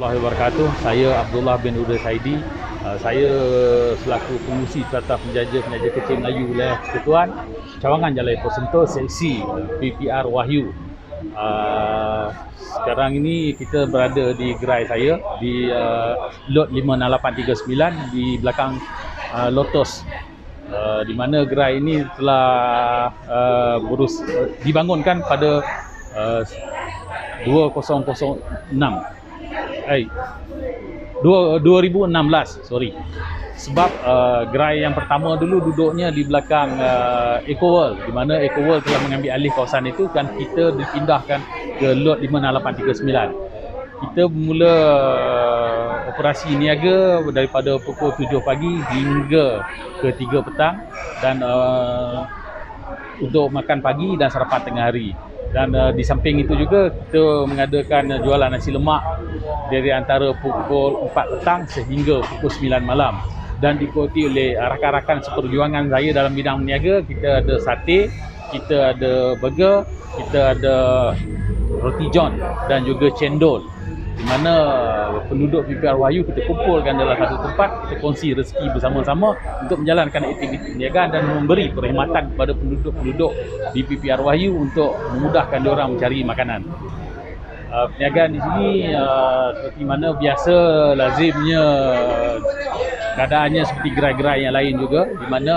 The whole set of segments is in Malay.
warahmatullahi wabarakatuh. Saya Abdullah bin Uda Saidi. Saya selaku pengurusi Tata Penjaja Kecil Melayu Wilayah Persekutuan Cawangan Jalan Ipoh Sentul, seksi PPR Wahyu. Sekarang ini kita berada di gerai saya di lot 56839 di belakang Lotus, di mana gerai ini telah dibangunkan pada 2016, sorry. Sebab gerai yang pertama dulu duduknya di belakang EcoWorld, di mana EcoWorld telah mengambil alih kawasan itu dan kita dipindahkan ke lot 56839. Kita bermula operasi niaga daripada pukul 7 pagi hingga ke 3 petang dan untuk makan pagi dan sarapan tengah hari. Dan di samping itu juga kita mengadakan jualan nasi lemak dari antara pukul 4 petang sehingga pukul 9 malam. Dan diikuti oleh rakan-rakan seperjuangan saya dalam bidang meniaga. Kita ada sate, kita ada burger, kita ada roti john dan juga cendol, di mana penduduk PPR Wahyu kita kumpulkan dalam satu tempat, kita kongsi rezeki bersama-sama untuk menjalankan aktiviti perniagaan dan memberi perkhidmatan kepada penduduk-penduduk di PPR Wahyu untuk memudahkan diorang mencari makanan. Perniagaan di sini seperti mana biasa lazimnya keadaannya seperti gerai-gerai yang lain juga, di mana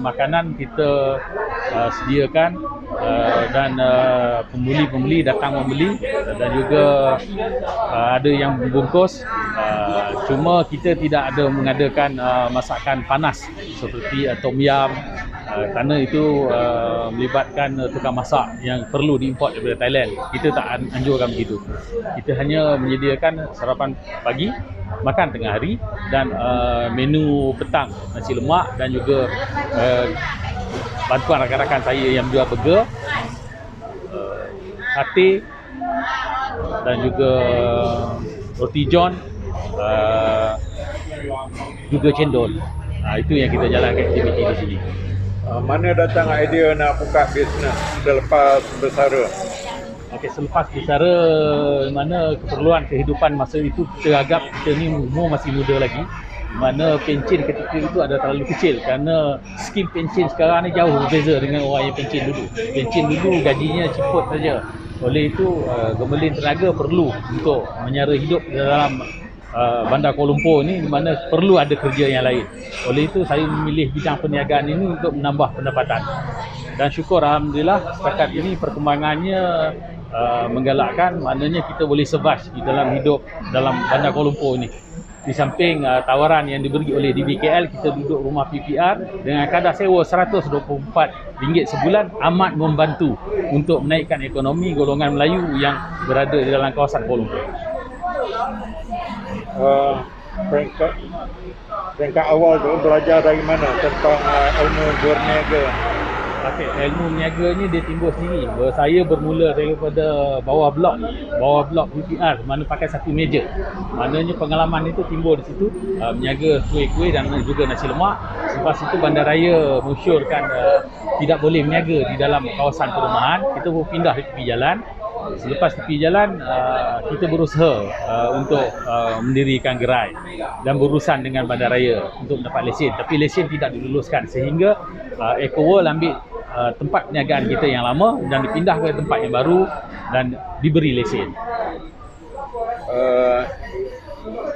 makanan kita sediakan dan pembeli datang membeli dan juga ada yang membungkus. Cuma kita tidak ada mengadakan masakan panas seperti tom yum, kerana itu melibatkan tukang masak yang perlu diimport daripada Thailand. Kita tak anjurkan begitu. Kita hanya menyediakan sarapan pagi, makan tengah hari dan menu petang, nasi lemak dan juga bantuan rakan-rakan saya yang jual burger, sate dan juga roti john, juga cendol. Itu yang kita jalankan aktiviti di sini. Mana datang idea nak buka bisnes selepas bersara? Okey, selepas bersara, mana keperluan kehidupan masa itu kita anggap kita ni umur masih muda lagi, mana pencen ketika itu ada terlalu kecil, kerana skim pencen sekarang ni jauh berbeza dengan orang yang pencen dulu. Pencen dulu gajinya ciput saja. Oleh itu gemelin tenaga perlu untuk menyara hidup dalam bandar Kuala Lumpur ni, di mana perlu ada kerja yang lain. Oleh itu saya memilih bidang perniagaan ini untuk menambah pendapatan. Dan syukur alhamdulillah setakat ini perkembangannya menggalakkan, maknanya kita boleh survive di dalam hidup dalam bandar Kuala Lumpur ni. Di samping tawaran yang diberi oleh DBKL, kita duduk rumah PPR dengan kadar sewa RM124 sebulan amat membantu untuk menaikkan ekonomi golongan Melayu yang berada di dalam kawasan Kuala Lumpur. Peringkat awal tu belajar dari mana tentang ilmu berniaga? Okey, ilmu berniaga ni dia timbul sendiri. Saya bermula daripada bawah blok PPR, mana pakai satu meja. Maknanya pengalaman itu timbul di situ, berniaga kuih-kuih dan juga nasi lemak. Lepas itu bandaraya mensyurkan tidak boleh berniaga di dalam kawasan perumahan. Kita berpindah di tepi jalan. Selepas tepi jalan, kita berusaha untuk mendirikan gerai dan berurusan dengan bandaraya untuk mendapat lesen. Tapi lesen tidak diluluskan sehingga EcoWorld ambil tempat perniagaan kita yang lama dan dipindah ke tempat yang baru dan diberi lesen.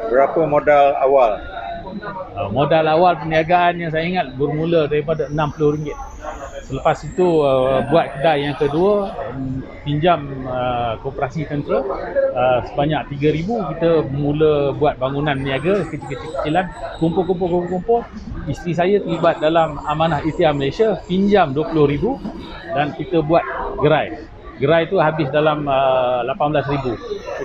Berapa modal awal? Modal awal perniagaan yang saya ingat bermula daripada RM60. Selepas itu buat kedai yang kedua, pinjam koperasi tentera sebanyak RM3,000. Kita mula buat bangunan niaga kecil-kecilan, kumpul. Isteri saya terlibat dalam Amanah Ikhtiar Malaysia, pinjam RM20,000 dan kita buat gerai. Gerai itu habis dalam RM18,000.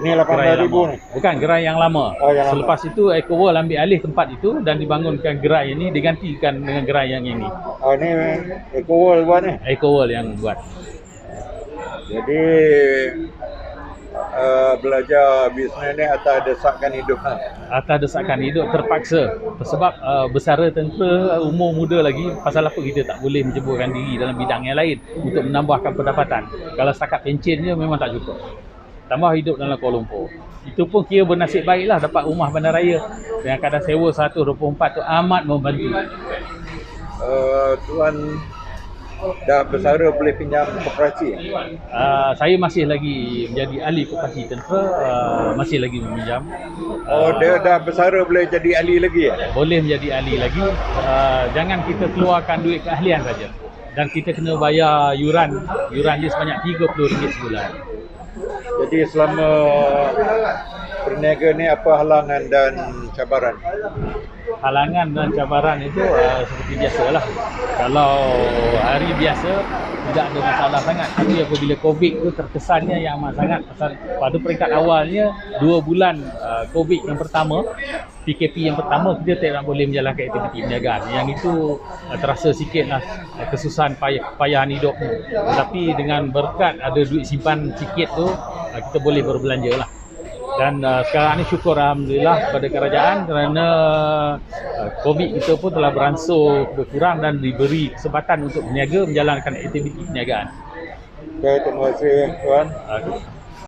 Ini RM18,000 ni? Bukan, gerai yang lama. Selepas itu EcoWorld ambil alih tempat itu dan dibangunkan gerai ini, digantikan dengan gerai yang ini. Ini EcoWorld buat ni? EcoWorld yang buat. Jadi belajar bisnes ni atas desakan hidup. Atas desakan hidup, terpaksa. Sebab bersara tentera, umur muda lagi, pasal apa kita tak boleh menceburkan diri dalam bidang yang lain untuk menambahkan pendapatan. Kalau setakat pencen je memang tak cukup. tambah hidup dalam Kuala Lumpur. Itu pun kira bernasib baiklah dapat rumah bandaraya dengan kadar sewa 124 tu amat membantu. Tuan dah bersara boleh pinjam koperasi? Saya masih lagi menjadi ahli koperasi tentera, masih lagi meminjam. Dia dah bersara boleh jadi ahli lagi ya? Boleh menjadi ahli lagi. Jangan kita keluarkan duit keahlian saja. Dan kita kena bayar yuran dia sebanyak RM30 sebulan. Jadi selama berniaga ni apa halangan dan cabaran? Halangan dan cabaran itu seperti biasalah. Kalau hari biasa tidak ada masalah sangat, tapi apabila COVID tu terkesannya yang amat sangat. Pada peringkat awalnya 2 bulan COVID yang pertama, PKP yang pertama, kita tidak boleh menjalankan aktiviti perniagaan. Yang itu terasa sikitlah kesusahan payahan hidup. Tetapi dengan berkat ada duit simpan sikit tu, kita boleh berbelanja lah. Dan sekarang ni syukur alhamdulillah kepada kerajaan kerana COVID kita pun telah beransur berkurang dan diberi kesempatan untuk berniaga menjalankan aktiviti perniagaan. Terima kasih Tuan.